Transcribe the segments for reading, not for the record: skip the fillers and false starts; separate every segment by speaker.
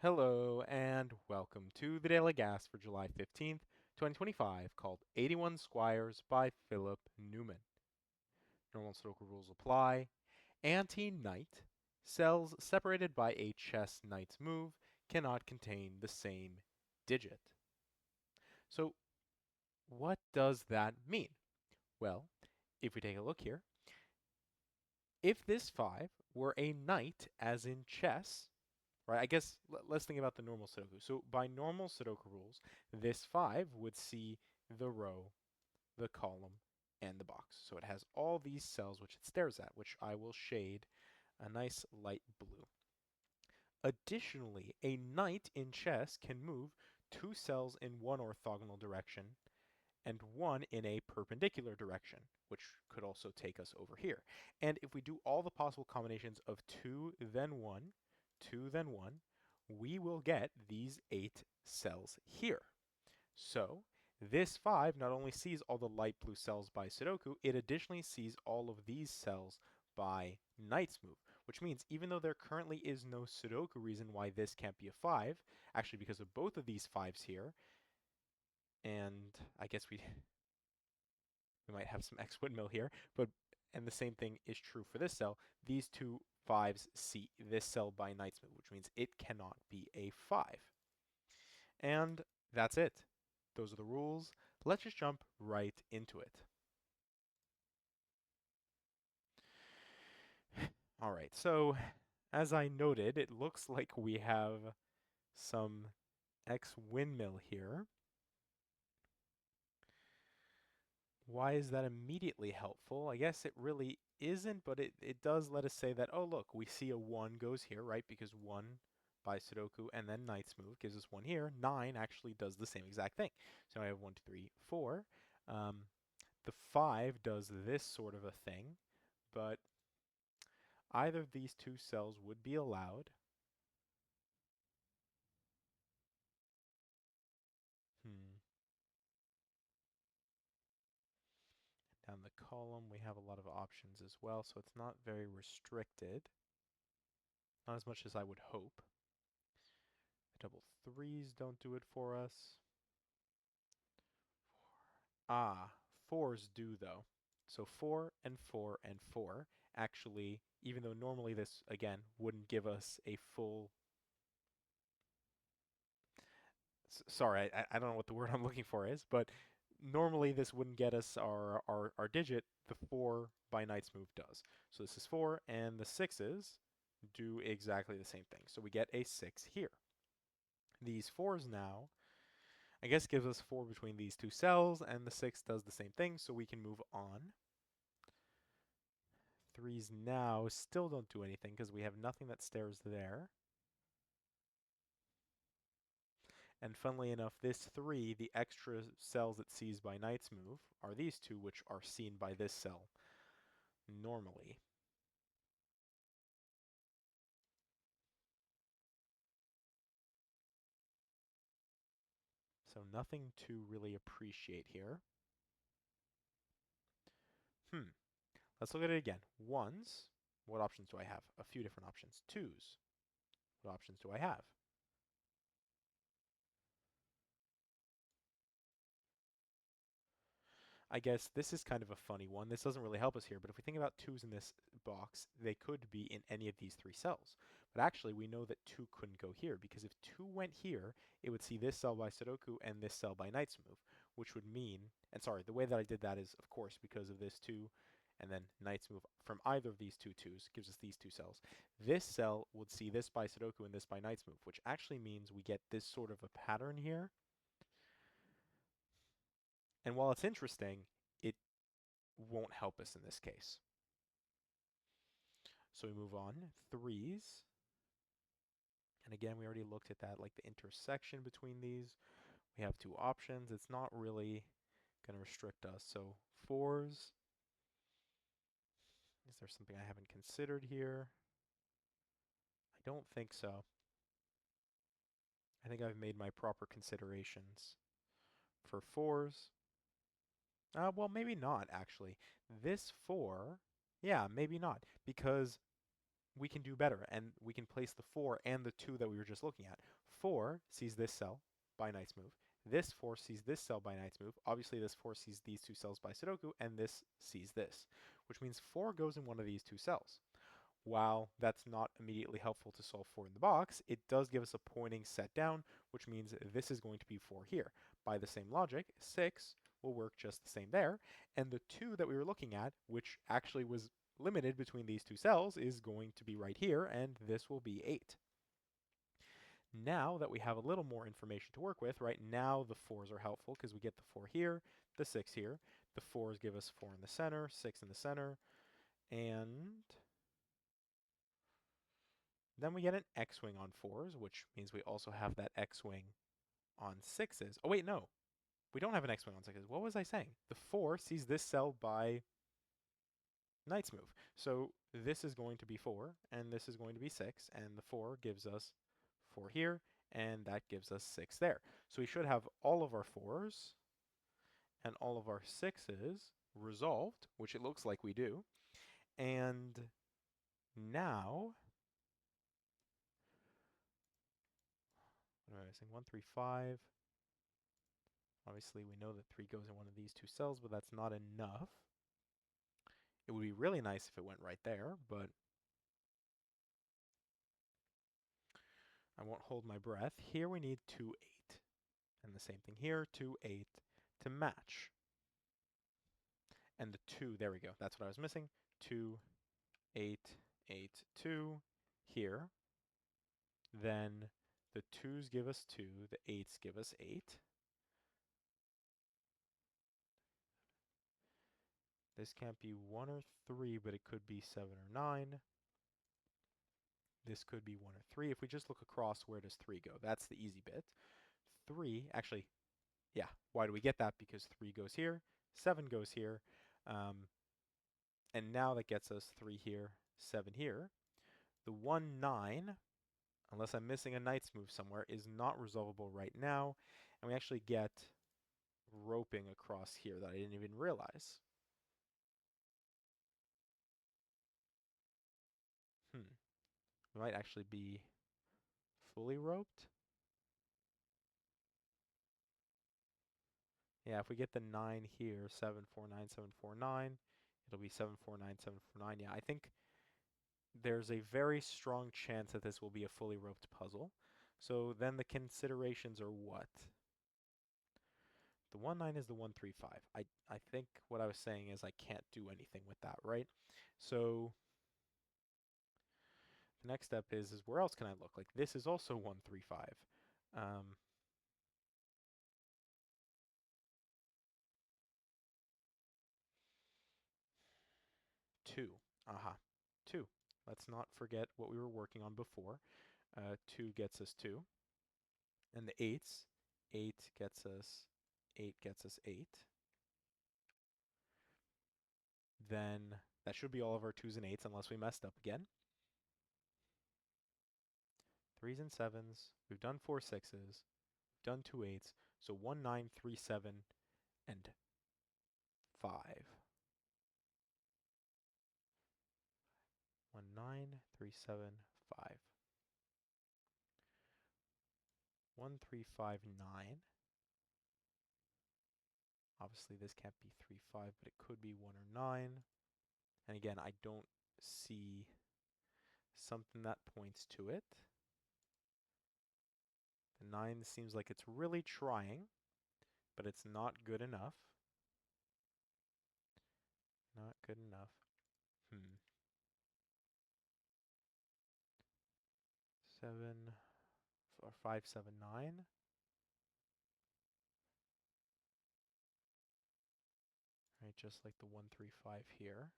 Speaker 1: Hello and welcome to the Daily Gas for July 15th, 2025, called 81 Squires by Philip Newman. Normal Sudoku rules apply. Anti-knight cells separated by a chess knight's move cannot contain the same digit. So what does that mean? Well, if we take a look here, if this 5 were a knight as in chess, right? I guess let's think about the normal Sudoku. So by normal Sudoku rules, this 5 would see the row, the column, and the box. So it has all these cells which it stares at, which I will shade a nice light blue. Additionally, a knight in chess can move 2 cells in one orthogonal direction and one in a perpendicular direction, which could also take us over here. And if we do all the possible combinations of 2, then 1, 2, then 1, we will get these 8 cells here. So this 5 not only sees all the light blue cells by Sudoku, it additionally sees all of these cells by Knight's move, which means even though there currently is no Sudoku reason why this can't be a 5, actually because of both of these 5s here, and I guess we might have some X windmill here, and the same thing is true for this cell. These two 5s see this cell by Knight's move, which means it cannot be a 5. And that's it. Those are the rules. Let's just jump right into it. All right, so as I noted, it looks like we have some X windmill here. Why is that immediately helpful? I guess it really isn't, but it does let us say that, oh, look, we see a 1 goes here, right? Because 1 by Sudoku and then Knight's move gives us 1 here. 9 actually does the same exact thing. So I have 1, 2, 3, 4. The 5 does this sort of a thing, but either of these 2 cells would be allowed. Hmm. Down the column, we have a lot of options as well, so it's not very restricted. Not as much as I would hope. The double 3s don't do it for us. Ah, 4s do though. So 4 and 4 and 4 actually, even though normally this, again, wouldn't give us a full... Sorry, I don't know what the word I'm looking for is, but normally this wouldn't get us our digit. The 4 by Knight's move does. So this is 4, and the 6s do exactly the same thing. So we get a 6 here. These 4s now, I guess, gives us 4 between these 2 cells, and the 6 does the same thing, so we can move on. 3s now still don't do anything because we have nothing that stares there. And funnily enough, this 3, the extra cells it sees by Knight's move, are these 2, which are seen by this cell normally. So nothing to really appreciate here. Let's look at it again. 1s, what options do I have? A few different options. 2s, what options do I have? I guess this is kind of a funny one. This doesn't really help us here, but if we think about 2s in this box, they could be in any of these 3 cells. But actually, we know that 2 couldn't go here, because if 2 went here, it would see this cell by Sudoku and this cell by Knight's move, which would mean, and sorry, the way that I did that is, of course, because of this 2, and then Knight's move from either of these 2s gives us these 2 cells. This cell would see this by Sudoku and this by Knight's move, which actually means we get this sort of a pattern here. And while it's interesting, it won't help us in this case. So we move on. 3s. And again, we already looked at that, like the intersection between these. We have 2 options. It's not really going to restrict us. So 4s. Is there something I haven't considered here? I don't think so. I think I've made my proper considerations. For 4s, well, maybe not, actually. This 4, yeah, maybe not. Because we can do better, and we can place the 4 and the 2 that we were just looking at. 4 sees this cell by knight's move. This 4 sees this cell by knight's move. Obviously, this 4 sees these two cells by Sudoku, and this sees this, which means 4 goes in one of these two cells. While that's not immediately helpful to solve for in the box, it does give us a pointing set down, which means this is going to be 4 here. By the same logic, 6 will work just the same there, and the 2 that we were looking at, which actually was limited between these two cells, is going to be right here, and this will be 8. Now that we have a little more information to work with, right now the 4s are helpful because we get the 4 here, the 6 here. The 4s give us 4 in the center, 6 in the center, and then we get an X-wing on 4s, which means we also have that X-wing on 6s. Oh wait, no. We don't have an X-wing on 6s. What was I saying? The 4 sees this cell by knight's move. So this is going to be 4, and this is going to be 6, and the 4 gives us 4 here, and that gives us 6 there. So we should have all of our 4s and all of our 6s resolved, which it looks like we do. And now, what am I missing? 1, 3, 5. Obviously, we know that 3 goes in one of these two cells, but that's not enough. It would be really nice if it went right there, but I won't hold my breath. Here we need 2, 8. And the same thing here, 2, 8 to match. And the 2, there we go, that's what I was missing. 2, 8, 8, 2 here. Then the 2's give us 2, the 8's give us 8. This can't be 1 or 3, but it could be 7 or 9. This could be 1 or 3. If we just look across, where does 3 go? That's the easy bit. 3, actually, yeah, why do we get that? Because 3 goes here, 7 goes here, and now that gets us 3 here, 7 here. The 1, 9, unless I'm missing a knight's move somewhere, is not resolvable right now, and we actually get roping across here that I didn't even realize. It might actually be fully roped. Yeah, if we get the 9 here, 7, 4, 9, 7, 4, 9, it'll be 7, 4, 9, 7, 4, 9. Yeah, I think there's a very strong chance that this will be a fully roped puzzle. So then the considerations are what? The 1, 9 is the 1, 3, 5. I think what I was saying is I can't do anything with that, right? So the next step is where else can I look? Like this is also 1, 3, 5. 2. Aha. 2. Let's not forget what we were working on before. 2 gets us 2. And the 8's, 8 gets us 8. Then that should be all of our 2's and 8's unless we messed up again. 3's and 7's. We've done 4 6's. Done 2 8's. So 1 9 3 7 and 5. 1 9 3 7 5. 1 3 5 9. Obviously this can't be 3 5, but it could be 1 or 9. And again, I don't see something that points to it. The 9 seems like it's really trying, but it's not good enough. Not good enough. 7 or 5 7 9. Right, just like the 1 3 5 here.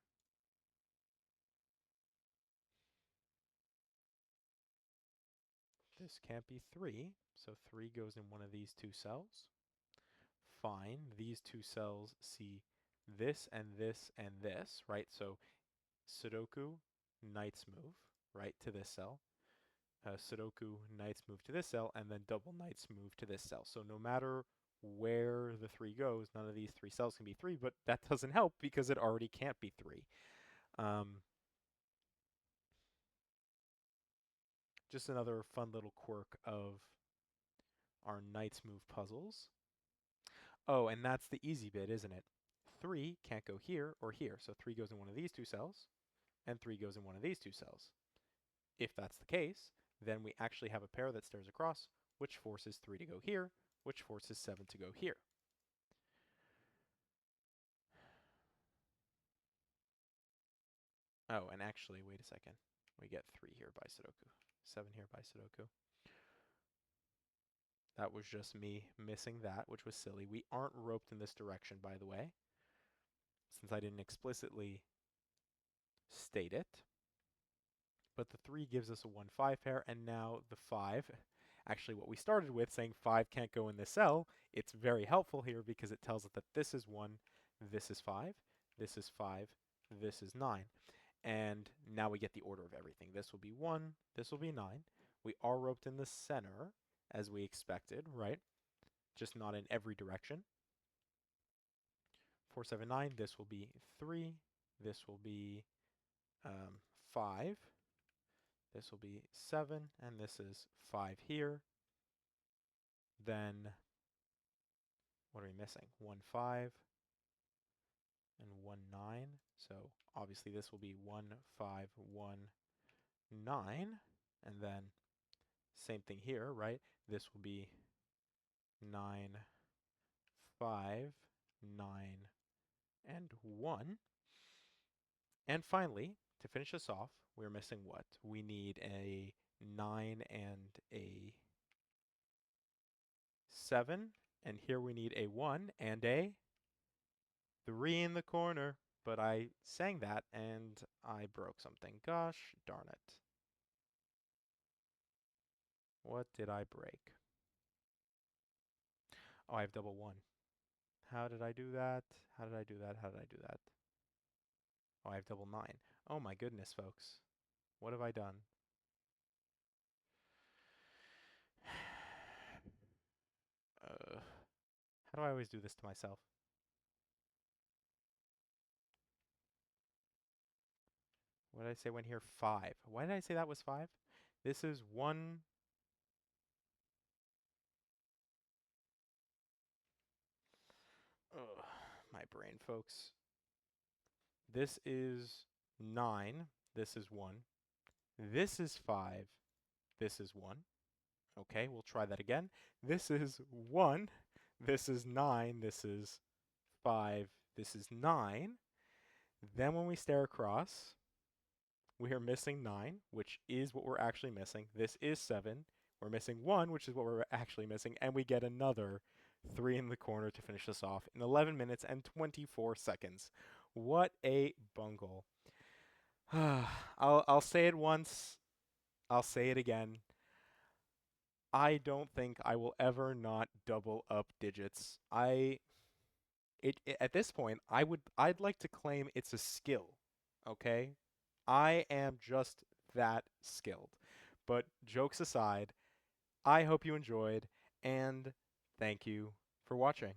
Speaker 1: This can't be 3, so 3 goes in one of these two cells. Fine, these two cells see this and this and this, right? So Sudoku, knight's move, right, to this cell. Sudoku, knight's move to this cell, and then double knight's move to this cell. So no matter where the 3 goes, none of these 3 cells can be 3, but that doesn't help because it already can't be 3. Just another fun little quirk of our Knights Move puzzles. Oh, and that's the easy bit, isn't it? 3 can't go here or here, so 3 goes in one of these two cells, and 3 goes in one of these two cells. If that's the case, then we actually have a pair that stares across, which forces 3 to go here, which forces 7 to go here. Oh, and actually, wait a second. We get 3 here by Sudoku. 7 here by Sudoku. That was just me missing that, which was silly. We aren't roped in this direction, by the way, since I didn't explicitly state it. But the 3 gives us a 1-5 pair, and now the 5, actually what we started with, saying 5 can't go in this cell, it's very helpful here because it tells us that this is 1, this is 5, this is 5, this is 9. And now we get the order of everything. This will be 1, this will be 9. We are roped in the center, as we expected, right? Just not in every direction. 4, 7, 9, this will be 3, this will be 5, this will be 7, and this is 5 here. Then, what are we missing? 1, 5, and 1, 9. So obviously this will be 1, 5, 1, 9. And then same thing here, right? This will be 9, 5, 9, and 1. And finally, to finish this off, we're missing what? We need a 9 and a 7. And here we need a 1 and a 3 in the corner. But I sang that and I broke something. Gosh darn it. What did I break? Oh, I have double 1. How did I do that? How did I do that? How did I do that? Oh, I have double 9. Oh my goodness, folks. What have I done? How do I always do this to myself? What did I say when here? 5. Why did I say that was 5? This is 1. Ugh, my brain, folks. This is 9. This is 1. This is 5. This is 1. Okay, we'll try that again. This is 1. This is 9. This is 5. This is 9. Then when we stare across, we are missing 9, which is what we're actually missing. This is 7. We're missing 1, which is what we're actually missing. And we get another 3 in the corner to finish this off in 11 minutes and 24 seconds. What a bungle. I'll say it once. I'll say it again. I don't think I will ever not double up digits. At this point, I'd like to claim it's a skill. Okay? I am just that skilled. But jokes aside, I hope you enjoyed, and thank you for watching.